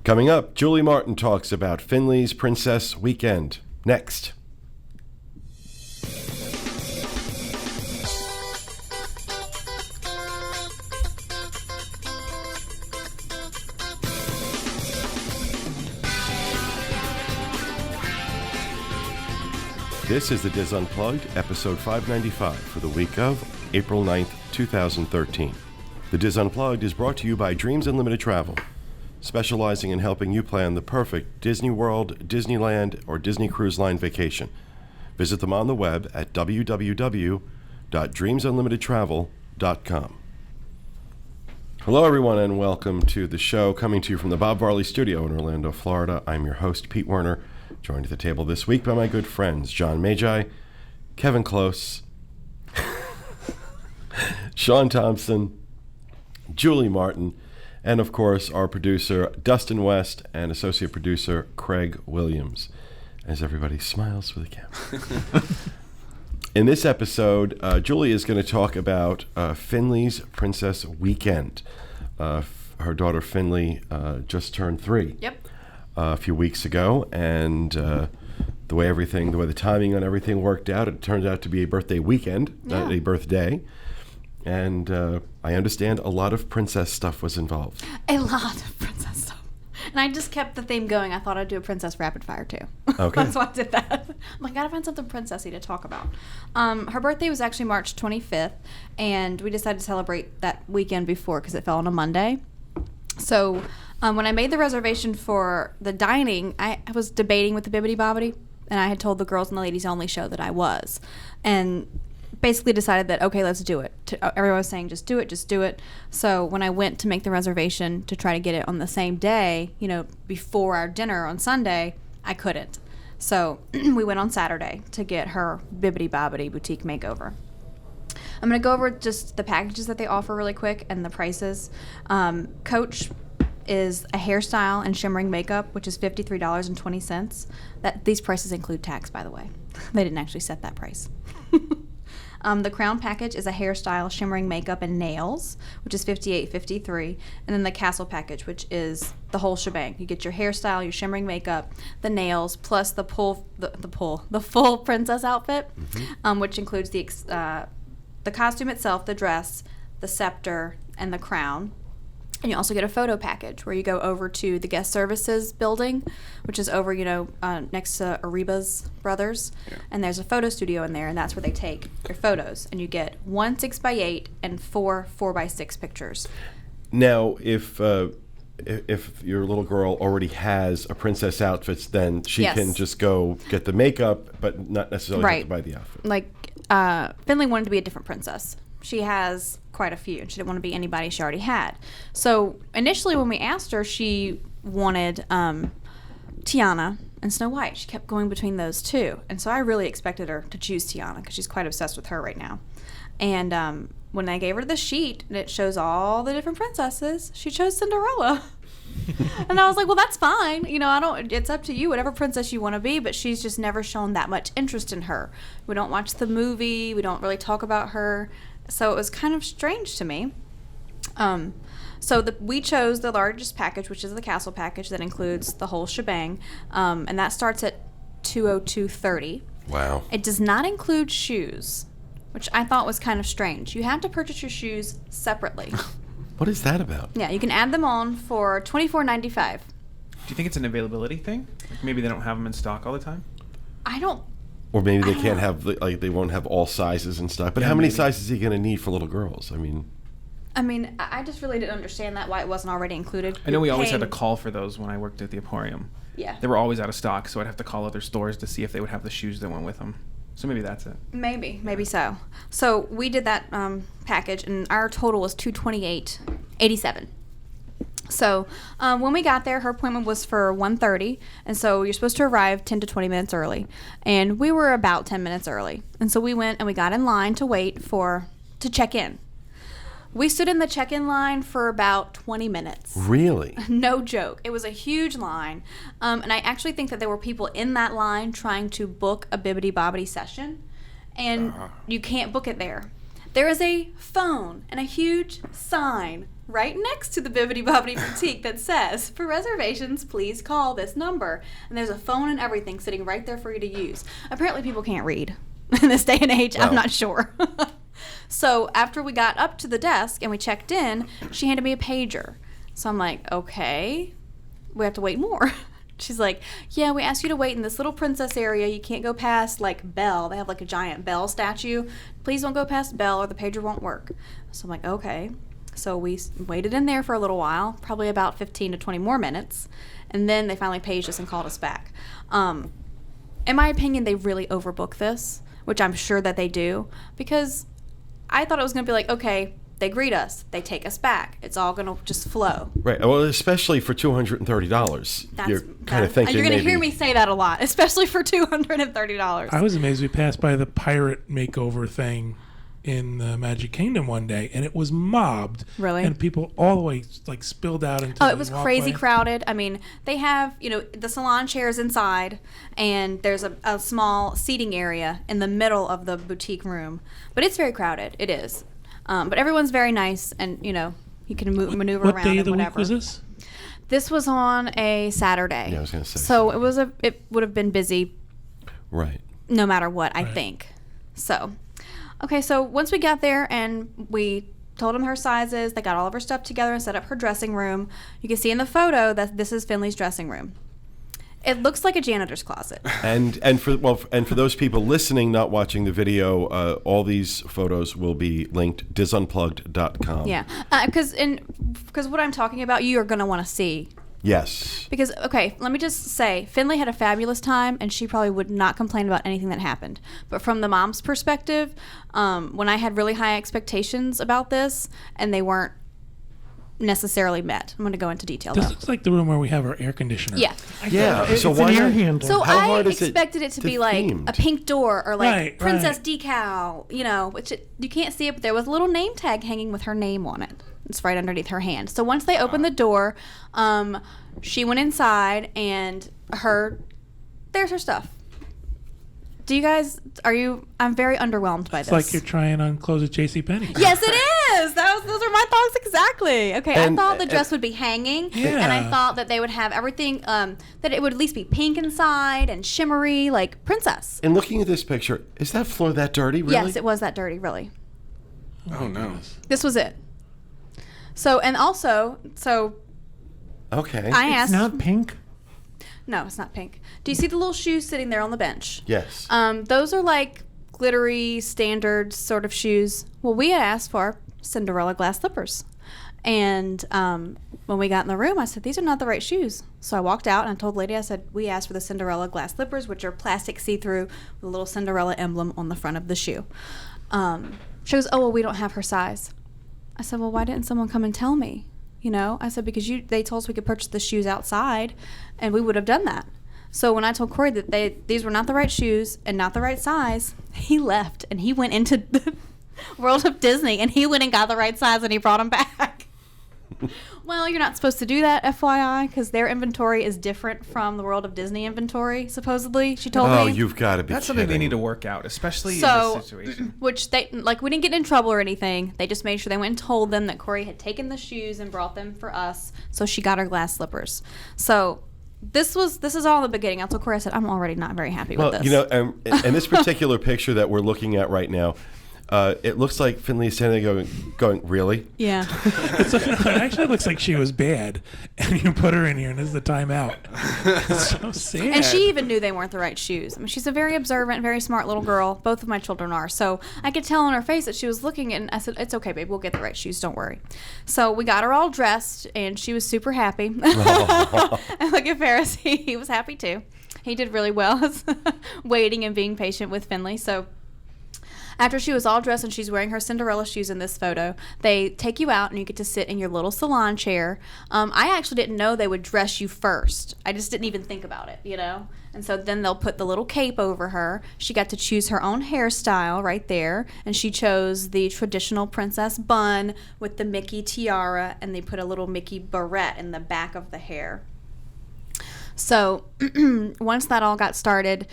Coming up, Julie Martin talks about Finley's Princess Weekend. Next. This is the Diz Unplugged, episode 595 for the week of April 9th, 2013. The Diz Unplugged is brought to you by Dreams Unlimited Travel, specializing in helping you plan the perfect Disney World, Disneyland, or Disney Cruise Line vacation. Visit them on the web at www.dreamsunlimitedtravel.com. Hello, everyone, and welcome to the show, coming to you from the Bob Varley Studio in Orlando, Florida. I'm your host, Pete Werner, joined at the table this week by my good friends, John Magi, Kevin Close, Sean Thompson, Julie Martin, and, of course, our producer, Dustin West, and associate producer, Craig Williams, as everybody smiles for the camera. In this episode, Julie is going to talk about Finley's Princess Weekend. Her daughter, Finley, just turned 3. Yep. A few weeks ago, and the way the timing on everything worked out, it turned out to be a birthday weekend, not a birthday. And I understand a lot of princess stuff was involved. A lot of princess stuff. And I just kept the theme going. I thought I'd do a princess rapid fire too. Okay. That's why I did that. I'm like, gotta find something princessy to talk about. Her birthday was actually March 25th, and we decided to celebrate that weekend before because it fell on a Monday. So when I made the reservation for the dining, I was debating with the Bibbidi Bobbidi, and I had told the girls in the ladies only show that I was. And basically decided that, okay, let's do it. Everyone was saying, just do it. So when I went to make the reservation to try to get it on the same day, before our dinner on Sunday, I couldn't. So we went on Saturday to get her Bibbidi Bobbidi Boutique makeover. I'm going to go over just the packages that they offer really quick and the prices. Coach is a hairstyle and shimmering makeup, which is $53.20. These prices include tax, by the way. They didn't actually set that price. The Crown package is a hairstyle, shimmering makeup, and nails, which is $58.53. And then the Castle package, which is the whole shebang. You get your hairstyle, your shimmering makeup, the nails, plus the full princess outfit, which includes the costume itself, the dress, the scepter, and the crown. And you also get a photo package where you go over to the guest services building, which is over, next to Ariba's brothers. Yeah. And there's a photo studio in there, and that's where they take your photos. And you get 1 6x8 and 4 4x6 pictures. Now, if your little girl already has a princess outfit, then she can just go get the makeup, but not necessarily have to buy the outfit. Like, Finley wanted to be a different princess. She has quite a few, and she didn't want to be anybody she already had. So initially when we asked her, she wanted Tiana and Snow White. She kept going between those two. And so I really expected her to choose Tiana because she's quite obsessed with her right now. And when I gave her the sheet and it shows all the different princesses, she chose Cinderella. And I was like, well, that's fine. It's up to you, whatever princess you want to be, but she's just never shown that much interest in her. We don't watch the movie. We don't really talk about her. So it was kind of strange to me. We chose the largest package, which is the Castle package that includes the whole shebang, and that starts at $202.30. Wow. It does not include shoes, which I thought was kind of strange. You have to purchase your shoes separately. What is that about? Yeah, you can add them on for $24.95. Do you think it's an availability thing? Like maybe they don't have them in stock all the time? I don't. Or maybe they can't have, they won't have all sizes and stuff. But how many sizes are you going to need for little girls? I just really didn't understand why it wasn't already included. I know we always had to call for those when I worked at the Emporium. Yeah. They were always out of stock, so I'd have to call other stores to see if they would have the shoes that went with them. So maybe that's it. Maybe so. So we did that package, and our total was $228.87. So when we got there, her appointment was for 1:30, and so you're supposed to arrive 10 to 20 minutes early. And we were about 10 minutes early. And so we went and we got in line to wait to check in. We stood in the check-in line for about 20 minutes. Really? No joke. It was a huge line. And I actually think that there were people in that line trying to book a Bibbidi Bobbidi session, and you can't book it there. there is a phone and a huge sign right next to the Bibbidi Bobbidi Boutique that says, for reservations, please call this number. And there's a phone and everything sitting right there for you to use. Apparently people can't read in this day and age. Wow. I'm not sure. So after we got up to the desk and we checked in, she handed me a pager. So I'm like, okay, we have to wait more. She's like, yeah, we asked you to wait in this little princess area. You can't go past, like, Belle. They have, like, a giant Belle statue. Please don't go past Belle or the pager won't work. So I'm like, okay. So we waited in there for a little while, probably about 15 to 20 more minutes. And then they finally paged us and called us back. In my opinion, they really overbook this, which I'm sure that they do. Because I thought it was going to be like, okay, they greet us, they take us back. It's all going to just flow. Right. Well, especially for $230. You're kind of thinking you're going to maybe... hear me say that a lot, especially for $230. I was amazed we passed by the pirate makeover thing in the Magic Kingdom one day, and it was mobbed. Really? And people all the way, like, spilled out into the it was walkway. crazy crowded. I mean, they have, the salon chairs inside, and there's a small seating area in the middle of the boutique room. But it's very crowded. It is. But everyone's very nice, and, you can maneuver what around day and of the whatever. week was this? This was on a Saturday. Yeah, I was going to say. So it would have been busy Right. no matter what, I think. So, okay, so once we got there and we told them her sizes, they got all of her stuff together and set up her dressing room. You can see in the photo that this is Finley's dressing room. It looks like a janitor's closet. And for those people listening, not watching the video, all these photos will be linked disunplugged.com. Yeah, because what I'm talking about, you are going to want to see. Yes. Because, okay, let me just say, Finley had a fabulous time, and she probably would not complain about anything that happened. But from the mom's perspective, when I had really high expectations about this, and they weren't necessarily met. I'm going to go into detail, This though. looks like the room where we have our air conditioner. Yeah. Yeah. It's So an why air not? handler. So How I hard is it expected it to be like themed? a pink door or like Right, princess right. decal, which you can't see it, but there was a little name tag hanging with her name on it. It's right underneath her hand. So once they opened the door, she went inside and there's her stuff. Do you guys, I'm very underwhelmed by It's this. like you're trying on clothes at JCPenney. Yes, it is. Those are my thoughts exactly. Okay, I And- thought the dress would be hanging, Yeah. and I thought that they would have everything, that it would at least be pink inside and shimmery, like princess. And looking at this picture, is that floor that dirty, really? Yes, it was that dirty, really. Oh no. This was it. So, and also, Okay. I It's asked. not pink. No, it's not pink. Do you see the little shoes sitting there on the bench? Yes. Those are like glittery, standard sort of shoes. Well, we had asked for Cinderella glass slippers. And when we got in the room, I said, these are not the right shoes. So I walked out and I told the lady, I said, we asked for the Cinderella glass slippers, which are plastic see-through with a little Cinderella emblem on the front of the shoe. She goes, oh, well, we don't have her size. I said, well, why didn't someone come and tell me? I said, because they told us we could purchase the shoes outside, and we would have done that. So when I told Corey that these were not the right shoes and not the right size, he left, and he went into the World of Disney, and he went and got the right size, and he brought them back. Well, you're not supposed to do that, FYI, because their inventory is different from the World of Disney inventory, supposedly, she told me. Oh, you've got to be That's something they kidding. need to work out, especially in So, this situation. which they, we didn't get in trouble or anything. They just made sure they went and told them that Corey had taken the shoes and brought them for us. So she got her glass slippers. So this is all in the beginning. I told Corey, I said, I'm already not very happy with this. In this particular picture that we're looking at right now, it looks like Finley is standing there going, really? Yeah. It actually looks like she was bad, and you put her in here, and this is the timeout. It's so sad. And she even knew they weren't the right shoes. I mean, she's a very observant, very smart little girl. Both of my children are. So I could tell on her face that she was looking, and I said, it's okay, babe. We'll get the right shoes. Don't worry. So we got her all dressed, and she was super happy. And look at Ferris. He was happy, too. He did really well waiting and being patient with Finley. So after she was all dressed and she's wearing her Cinderella shoes in this photo, they take you out and you get to sit in your little salon chair. I actually didn't know they would dress you first. I just didn't even think about it, And so then they'll put the little cape over her. She got to choose her own hairstyle right there. And she chose the traditional princess bun with the Mickey tiara. And they put a little Mickey barrette in the back of the hair. So once that all got started,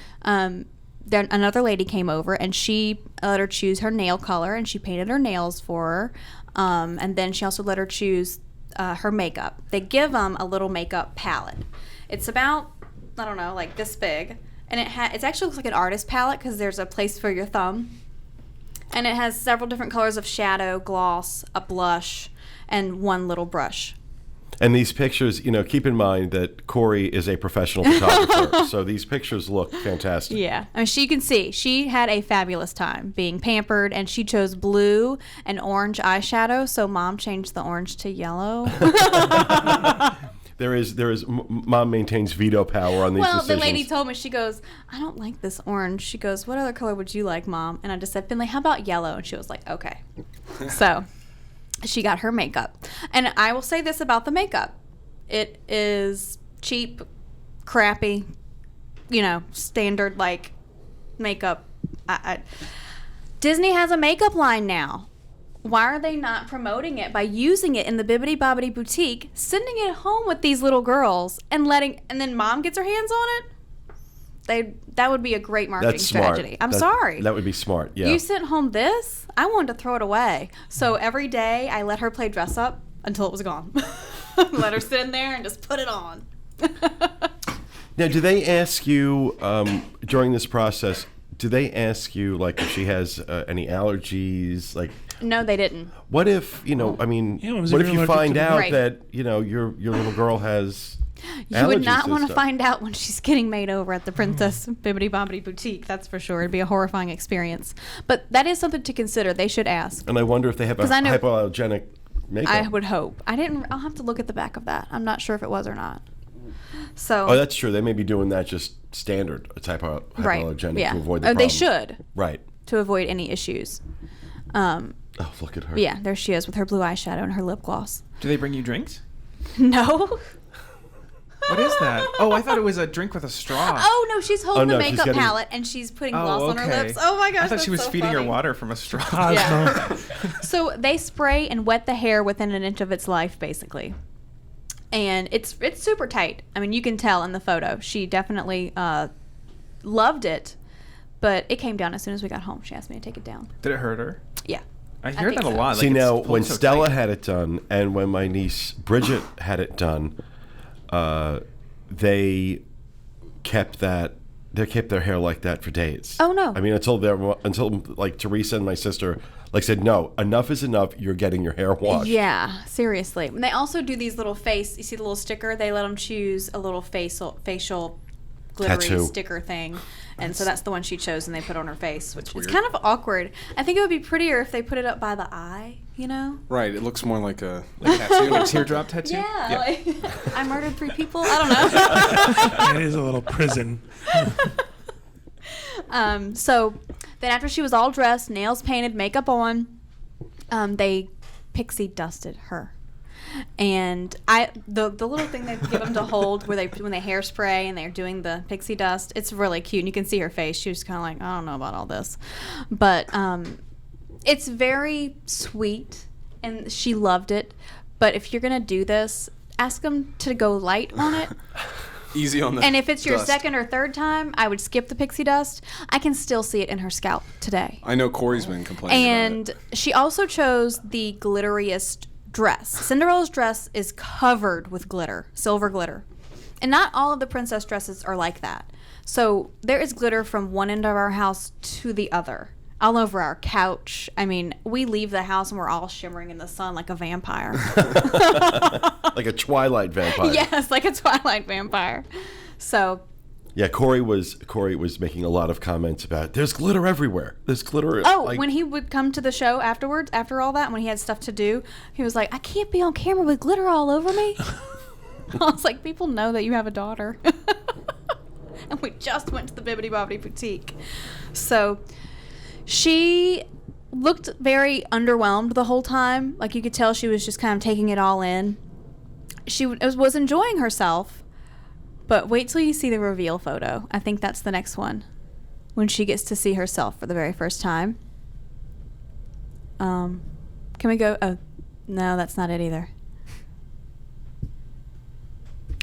then another lady came over, and she let her choose her nail color, and she painted her nails for her. And then she also let her choose her makeup. They give them a little makeup palette. It's about, I don't know, like this big. And it actually looks like an artist palette because there's a place for your thumb. And it has several different colors of shadow, gloss, a blush, and one little brush. And these pictures, keep in mind that Corey is a professional photographer, so these pictures look fantastic. Yeah. I mean, you can see she had a fabulous time being pampered, and she chose blue and orange eyeshadow, so Mom changed the orange to yellow. There is. Mom maintains veto power on these decisions. Well, the lady told me, she goes, I don't like this orange. She goes, what other color would you like, Mom? And I just said, Finley, how about yellow? And she was like, okay. So she got her makeup. And I will say this about the makeup. It is cheap, crappy, standard, like, makeup. Disney has a makeup line now. Why are they not promoting it by using it in the Bibbidi Bobbidi Boutique, sending it home with these little girls, and then Mom gets her hands on it? That would be a great marketing strategy. I'm sorry. That would be smart, yeah. You sent home this? I wanted to throw it away. So every day I let her play dress up until it was gone. Let her sit in there and just put it on. Now, do they ask you during this process, like, if she has any allergies, like... No, they didn't. What if, what if you find out that, your little girl has allergies? You would not want to find out when she's getting made over at the Princess Bibbidi Bobbidi Boutique, that's for sure. It'd be a horrifying experience. But that is something to consider. They should ask. And I wonder if they have a hypoallergenic makeup. I would hope. I'll have to look at the back of that. I'm not sure if it was or not. So. Oh, that's true. They may be doing that just standard, a type of hypoallergenic to avoid the problem. They should. Right. To avoid any issues. Oh, look at her. Yeah, there she is with her blue eyeshadow and her lip gloss. Do they bring you drinks? No. What is that? Oh, I thought it was a drink with a straw. Oh, no, she's holding the makeup palette and she's putting gloss on her lips. Oh, my gosh, I thought she was so feeding funny. her water from a straw. Yeah. So they spray and wet the hair within an inch of its life, basically. And it's super tight. I mean, you can tell in the photo. She definitely loved it, but it came down as soon as we got home. She asked me to take it down. Did it hurt her? Yeah. I hear that a lot. See, now, when Stella had it done and when my niece Bridget had it done, they kept their hair like that for days. Oh, no. I mean, until like Teresa and my sister said, no, enough is enough. You're getting your hair washed. Yeah, seriously. And they also do these little you see the little sticker? They let them choose a little facial glittery tattoo sticker thing. And so that's the one she chose, and they put on her face, which is kind of awkward. I think it would be prettier if they put it up by the eye, Right. It looks more like a tattoo. A teardrop tattoo? Yeah. Like, I murdered 3 people. I don't know. It is a little prison. So then after she was all dressed, nails painted, makeup on, they pixie dusted her. And the little thing they give them to hold when they hairspray and they're doing the pixie dust, it's really cute. And you can see her face. She was kind of like, I don't know about all this. But it's very sweet, and she loved it. But if you're going to do this, ask them to go light on it. Easy on the And if it's your dust. second or third time, I would skip the pixie dust. I can still see it in her scalp today. I know Corey's been complaining And about it. she also chose the glitteriest dress. Cinderella's dress is covered with glitter, silver glitter. And not all of the princess dresses are like that. So there is glitter from one end of our house to the other. All over our couch. I mean, we leave the house and we're all shimmering in the sun like a vampire. Like a Twilight vampire. Yes, like a Twilight vampire. So... Yeah, Corey was making a lot of comments about there's glitter everywhere. There's glitter. Oh, when he would come to the show afterwards, after all that, when he had stuff to do, he was like, I can't be on camera with glitter all over me. I was like, people know that you have a daughter. And we just went to the Bibbidi Bobbidi Boutique. So she looked very underwhelmed the whole time. Like, you could tell she was just kind of taking it all in. She was enjoying herself. But wait till you see the reveal photo. I think that's the next one. When she gets to see herself for the very first time. Can we go? Oh, no, that's not it either.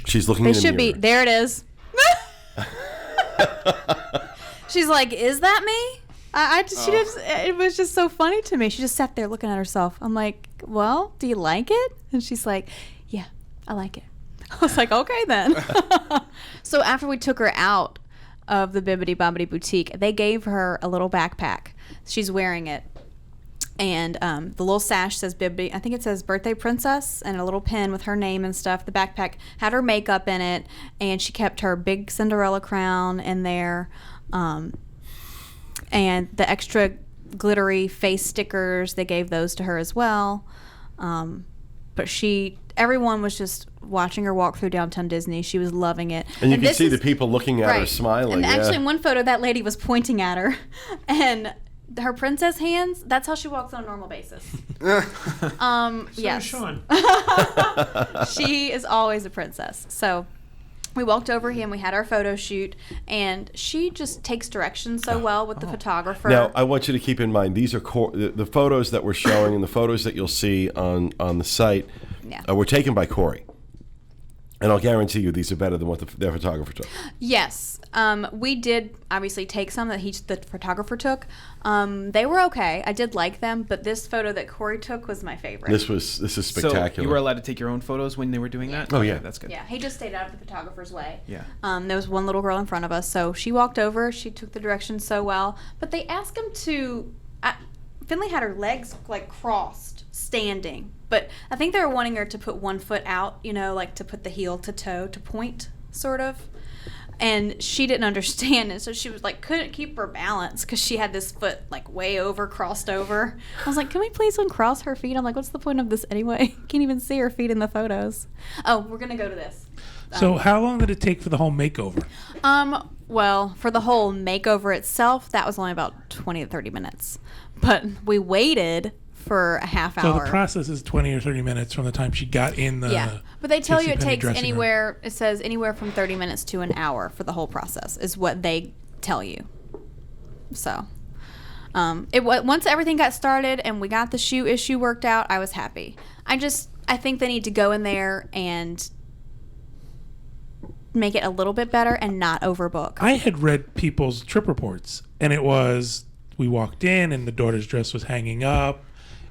She's looking They in the should mirror. be. There it is. She's like, "Is that me?" It was just so funny to me. She just sat there looking at herself. I'm like, "Well, do you like it?" And she's like, "Yeah, I like it." I was like, "Okay then." So after we took her out of the Bibbidi Bobbidi Boutique, they gave her a little backpack. She's wearing it. And the little sash says Bibbidi, I think it says Birthday Princess, and a little pin with her name and stuff. The backpack had her makeup in it, and she kept her big Cinderella crown in there. And the extra glittery face stickers, they gave those to her as well. But everyone was just watching her walk through downtown Disney. She was loving it. And you can see the people looking at her right. smiling. And yeah. actually, in one photo, that lady was pointing at her. And her princess hands, that's how she walks on a normal basis. Yes. Sean. She is always a princess. So we walked over here and we had our photo shoot, and she just takes directions so well with the photographer. Now, I want you to keep in mind, these are the photos that we're showing and the photos that you'll see on the site were taken by Corey. And I'll guarantee you these are better than what their photographer took. Yes. We did obviously take some that the photographer took. They were okay. I did like them, but this photo that Corey took was my favorite. This is spectacular. So you were allowed to take your own photos when they were doing that? Oh, yeah. That's good. Yeah, he just stayed out of the photographer's way. Yeah. There was one little girl in front of us, so she walked over. She took the directions so well. But they asked him to... Finley had her legs, like, crossed, standing. But I think they were wanting her to put one foot out, like to put the heel to toe, to point, sort of. And she didn't understand it, so she was like, couldn't keep her balance because she had this foot like way over, crossed over. I was like, can we please uncross her feet? I'm like, what's the point of this anyway? Can't even see her feet in the photos. Oh, we're gonna go to this. So how long did it take for the whole makeover? Well, for the whole makeover itself, that was only about 20 to 30 minutes. But we waited for a half hour. So the process is 20 or 30 minutes from the time she got in the... Yeah, but they tell you it takes dressing room. it says anywhere from 30 minutes to an hour for the whole process is what they tell you. So, once everything got started and we got the shoe issue worked out, I was happy. I think they need to go in there and make it a little bit better and not overbook. I had read people's trip reports, and it was, we walked in and the daughter's dress was hanging up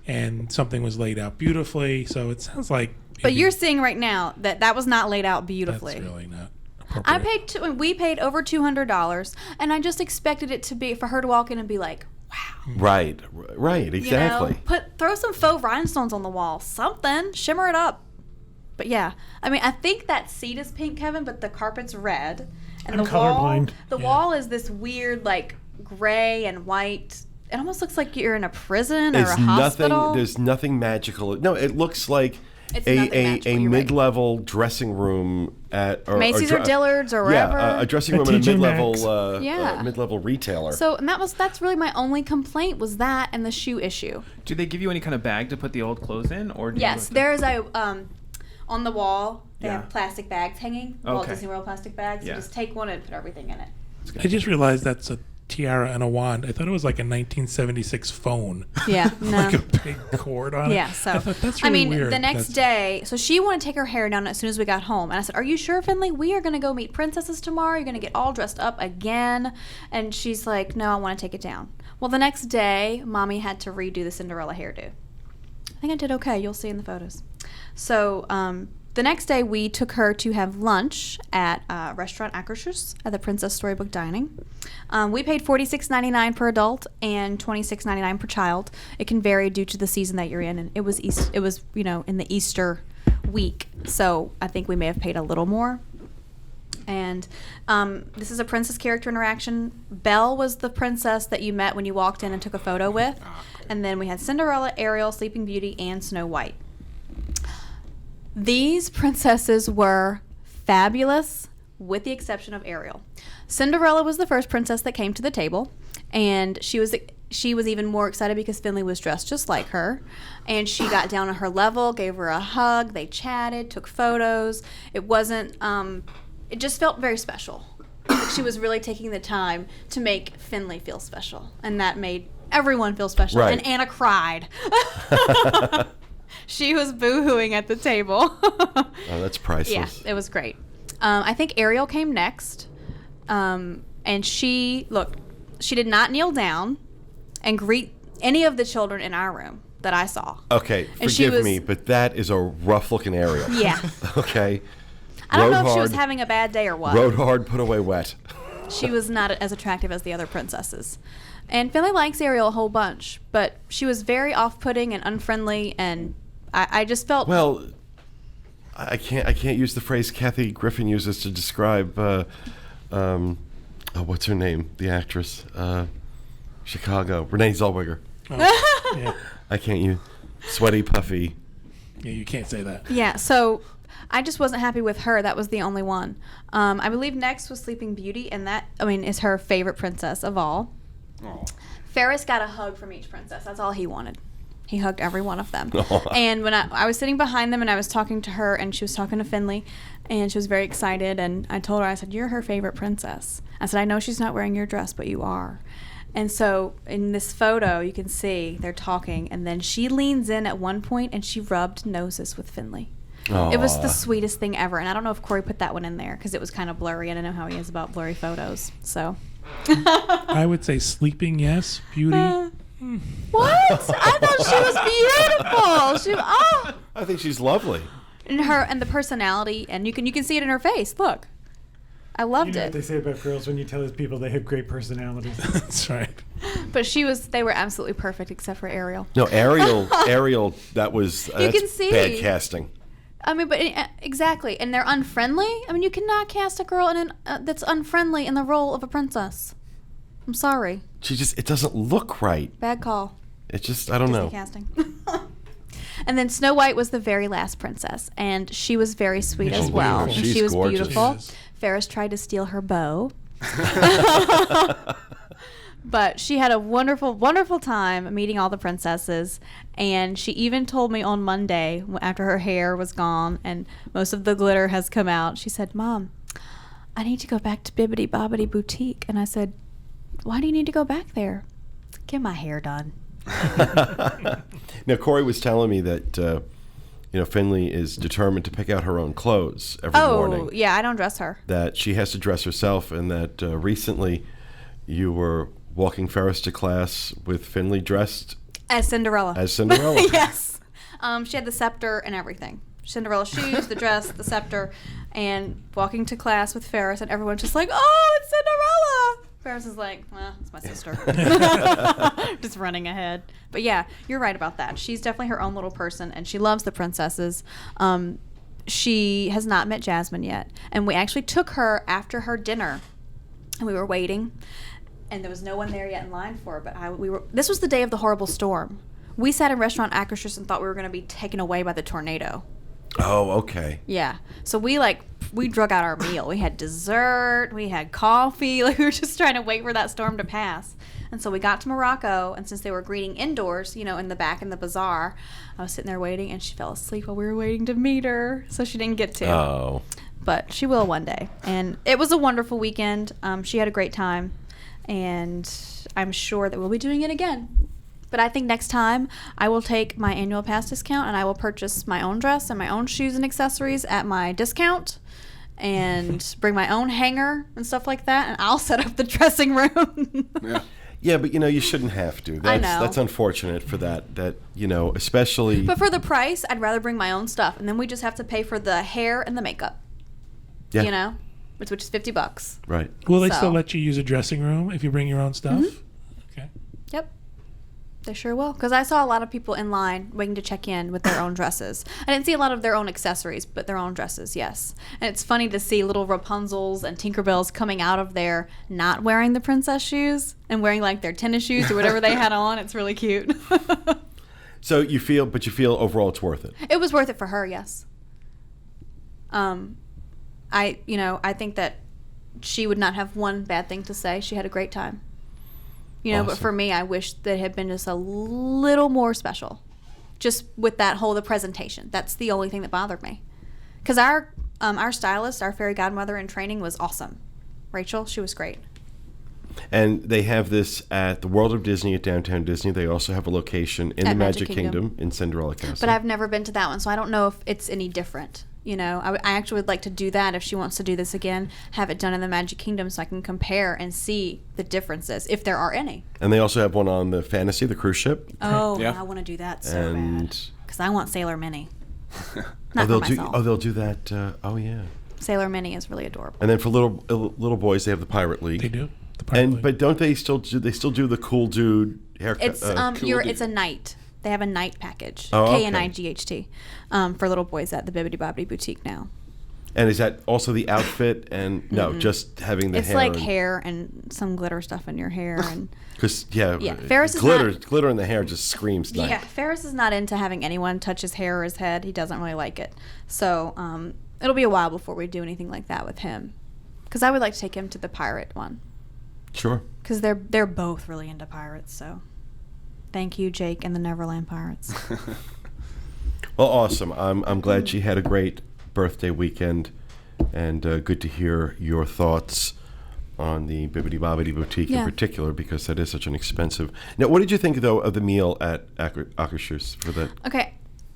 and something was laid out beautifully. So it sounds like... But you're seeing right now that was not laid out beautifully. That's really not appropriate. We paid over $200, and I just expected it to be for her to walk in and be like, wow. Right, exactly. Throw some faux rhinestones on the wall, something, shimmer it up. But yeah, I mean, I think that seat is pink, Kevin, but the carpet's red, and I'm colorblind. The wall is this weird like gray and white. It almost looks like you're in a prison or a hospital. There's nothing magical. No, it looks like it's a mid-level dressing room at Macy's or Dillard's or wherever. Yeah, a dressing room at a mid-level mid-level retailer. So, and that's really my only complaint was that and the shoe issue. Do they give you any kind of bag to put the old clothes in, or yes, there is a on the wall. They have plastic bags hanging. Walt Disney World plastic bags. You just take one and put everything in it. I just realized that's a tiara and a wand. I thought it was like a 1976 phone. Yeah, no. Like a big cord on it. Yeah, so I thought that's really weird. The next day, so she wanted to take her hair down as soon as we got home, and I said, "Are you sure, Finley? We are going to go meet princesses tomorrow. You're going to get all dressed up again." And she's like, "No, I want to take it down." Well, the next day, Mommy had to redo the Cinderella hairdo. I think I did okay. You'll see in the photos. So, the next day, we took her to have lunch at restaurant Akershus at the Princess Storybook Dining. We paid $46.99 per adult and $26.99 per child. It can vary due to the season that you're in, and it was in the Easter week, so I think we may have paid a little more. And this is a princess character interaction. Belle was the princess that you met when you walked in and took a photo with, and then we had Cinderella, Ariel, Sleeping Beauty, and Snow White. These princesses were fabulous, with the exception of Ariel. Cinderella was the first princess that came to the table, and she was even more excited because Finley was dressed just like her, and she got down on her level, gave her a hug, they chatted, took photos. It wasn't, it just felt very special. Like she was really taking the time to make Finley feel special, and that made everyone feel special. Right. And Anna cried. She was boo-hooing at the table. Oh, that's priceless. Yeah, it was great. I think Ariel came next. And she, look, she did not kneel down and greet any of the children in our room that I saw. Okay, And she forgive was- me, but that is a rough-looking Ariel. Yeah. Okay. I don't Rode know if she was hard, having a bad day or what. Rode hard, put away wet. She was not as attractive as the other princesses. And Finley likes Ariel a whole bunch, but she was very off-putting and unfriendly, and I just felt... Well, I can't use the phrase Kathy Griffin uses to describe what's her name? The actress, Chicago, Renee Zellweger. Oh, yeah. I can't use sweaty, puffy. Yeah, you can't say that. Yeah, so I just wasn't happy with her. That was the only one. I believe next was Sleeping Beauty, and that, is her favorite princess of all. Oh. Ferris got a hug from each princess. That's all he wanted. He hugged every one of them. Aw. And when I was sitting behind them and I was talking to her and she was talking to Finley and she was very excited, and I told her, I said, "You're her favorite princess." I said, "I know she's not wearing your dress, but you are." And so in this photo, you can see they're talking, and then she leans in at one point and she rubbed noses with Finley. It was the Aw. sweetest thing ever. And I don't know if Corey put that one in there because it was kind of blurry, and I know how he is about blurry photos. So. I would say sleeping, yes. Beauty. What? I thought she was beautiful. I think she's lovely. And the personality, and you can see it in her face. Look, I You loved know what it. they say about girls when you tell these people they have great personalities. That's right. But they were absolutely perfect except for Ariel. No, Ariel, that's can see. bad casting. Exactly, and they're unfriendly. You cannot cast a girl that's unfriendly in the role of a princess. I'm sorry, It doesn't look right. bad call. It's just, I don't Disney know. casting. And then Snow White was the very last princess, and she was very sweet as Oh, well. wow. And She's she was gorgeous. beautiful. She is. Ferris tried to steal her bow. But she had a wonderful, wonderful time meeting all the princesses. And she even told me on Monday, after her hair was gone and most of the glitter has come out, she said, "Mom, I need to go back to Bibbidi Bobbidi Boutique." And I said, "Why do you need to go back there?" "Get my hair done." Now, Corey was telling me that, Finley is determined to pick out her own clothes every morning. Oh, yeah, I don't dress her. That she has to dress herself, and that recently you were walking Ferris to class with Finley dressed As Cinderella. as Cinderella. Yes. She had the scepter and everything. Cinderella shoes, the dress, the scepter, and walking to class with Ferris, and everyone's just like, "Oh, it's Cinderella!" Ferris is like, "Well, it's my sister." Just running ahead. But yeah, you're right about that. She's definitely her own little person, and she loves the princesses. She has not met Jasmine yet, and we actually took her after her dinner, and we were waiting. And there was no one there yet in line for her, but this was the day of the horrible storm. We sat in restaurant Akershus and thought we were going to be taken away by the tornado. Oh, okay. Yeah. So we drug out our meal. We had dessert, we had coffee, we were just trying to wait for that storm to pass. And so we got to Morocco, and since they were greeting indoors, in the back in the bazaar, I was sitting there waiting, and she fell asleep while we were waiting to meet her, so she didn't get to. Oh. But she will one day. And it was a wonderful weekend. She had a great time. And I'm sure that we'll be doing it again. But I think next time I will take my annual pass discount and I will purchase my own dress and my own shoes and accessories at my discount and bring my own hanger and stuff like that, and I'll set up the dressing room. Yeah. Yeah, but you shouldn't have to. I know. That's unfortunate for that, especially. But for the price, I'd rather bring my own stuff, and then we just have to pay for the hair and the makeup. Yeah. Which is $50. Right. Will they So- still let you use a dressing room if you bring your own stuff? Mhm. Okay. Yep. They sure will. Because I saw a lot of people in line waiting to check in with their own dresses. I didn't see a lot of their own accessories, but their own dresses, yes. And it's funny to see little Rapunzels and Tinkerbells coming out of there not wearing the princess shoes and wearing their tennis shoes or whatever they had on. It's really cute. So you feel overall it's worth it. It was worth it for her, yes. I think that she would not have one bad thing to say. She had a great time. But Awesome. for me, I wish that it had been just a little more special. Just with the presentation. That's the only thing that bothered me. Because our stylist, our fairy godmother in training was awesome. Rachel, she was great. And they have this at the World of Disney at Downtown Disney. They also have a location in At the Magic Magic Kingdom in Cinderella Castle. But I've never been to that one, so I don't know if it's any different. You know, I actually would like to do that if she wants to do this again, have it done in the Magic Kingdom so I can compare and see the differences, if there are any. And they also have one on the Fantasy, the cruise ship. Oh, Yeah. I want to do that so And- bad. Because I want Sailor Minnie. Oh, Not they'll for do. myself. Oh, they'll do that. Oh, yeah. Sailor Minnie is really adorable. And then for little boys, they have the Pirate League. They do. The Pirate And League. but don't they still do? They still do the cool dude haircut. It's it's a night. They have a night package. Oh, okay. KNIGHT. For little boys at the Bibbidi Bobbidi Boutique now. And is that also the outfit? And no, just having the It's hair. like hair and some glitter stuff in your hair and Because Yeah, Ferris is glitter in the hair just screams night. yeah, Ferris is not into having anyone touch his hair or his head. He doesn't really like it. So it'll be a while before we do anything like that with him. Because I would like to take him to the pirate one. Sure. Because they're both really into pirates. So thank you, Jake and the Neverland Pirates. Well, awesome. I'm glad she had a great birthday weekend, and good to hear your thoughts on the Bibbidi Bobbidi Boutique in Yeah. particular, because that is such an expensive. Now, what did you think though of the meal at Akershus for that? Okay.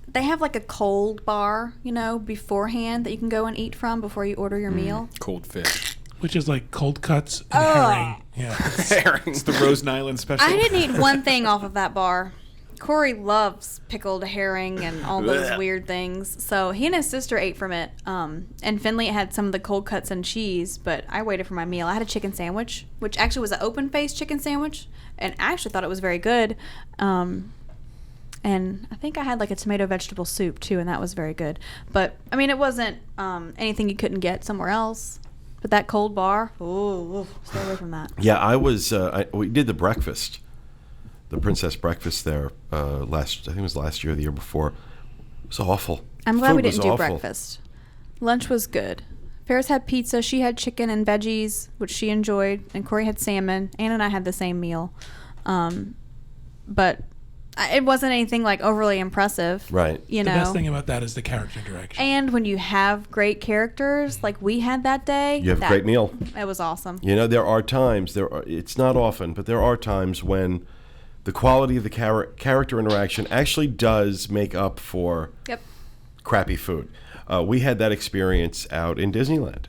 They have like a cold bar, you know, beforehand that you can go and eat from before you order your meal. Cold fish. Which is like cold cuts and Oh. herring. Yeah. Herrings. The Rosen Island special. I didn't eat one thing off of that bar. Corey loves pickled herring and all those Blech. weird things. So he and his sister ate from it. And Finley had some of the cold cuts and cheese, but I waited for my meal. I had a chicken sandwich, which actually was an open-faced chicken sandwich, and I actually thought it was very good. And I think I had like a tomato vegetable soup too, and that was very good. But I mean, it wasn't anything you couldn't get somewhere else. But that cold bar, ooh, stay away from that. Yeah, I was. We did the breakfast, the princess breakfast there I think it was last year or the year before. It was awful. I'm glad Food we was didn't do awful. breakfast. Lunch was good. Ferris had pizza. She had chicken and veggies, which she enjoyed. And Corey had salmon. Ann and I had the same meal. But it wasn't anything like overly impressive. Right. You The know. best thing about that is the character direction. And when you have great characters like we had that day, You have a great meal. It was awesome. You know, there are times, it's not often, but there are times when the quality of the character interaction actually does make up for Yep. crappy food. We had that experience out in Disneyland.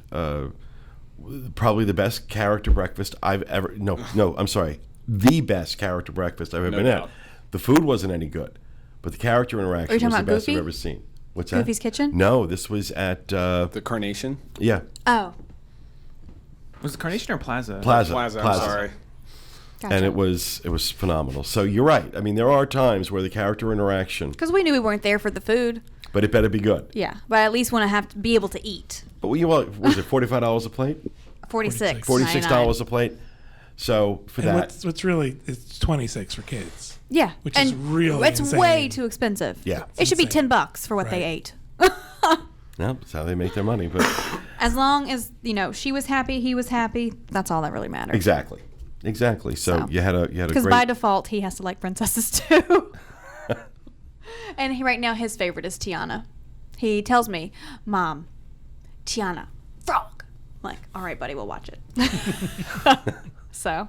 Probably the best character breakfast I've ever, I'm sorry, the best character breakfast I've ever No been doubt. at. The food wasn't any good, but the character interaction was talking the about best I've Goofy? ever seen. What's that? Goofy's Kitchen? No, this was at, The Carnation. yeah, Oh, Was it Carnation or Plaza? Plaza. I'm sorry. gotcha. And it was phenomenal. So you're right. I mean, there are times where the character interaction, Because we knew we weren't there for the food. but it better be good. Yeah. But I at least want to have to be able to eat. But was it $45 a plate? 46. $46 a plate. So for And that, what's really, it's 26 for kids. Yeah. Which is really It's insane. way too expensive. Yeah. It should be insane. $10 for what they Right. ate. no, that's how they make their money. But As long as, she was happy, he was happy, that's all that really matters. exactly. So you had a Because great. by default, he has to like princesses too. And right now, his favorite is Tiana. He tells me, Mom, Tiana, frog. I'm like, all right, buddy, we'll watch it. So,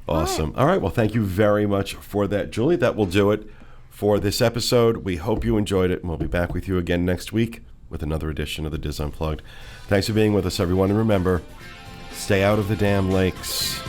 Awesome. All right. Well, thank you very much for that, Julie. That will do it for this episode. We hope you enjoyed it, and we'll be back with you again next week with another edition of the Diz Unplugged. Thanks for being with us, everyone. And remember, stay out of the damn lakes.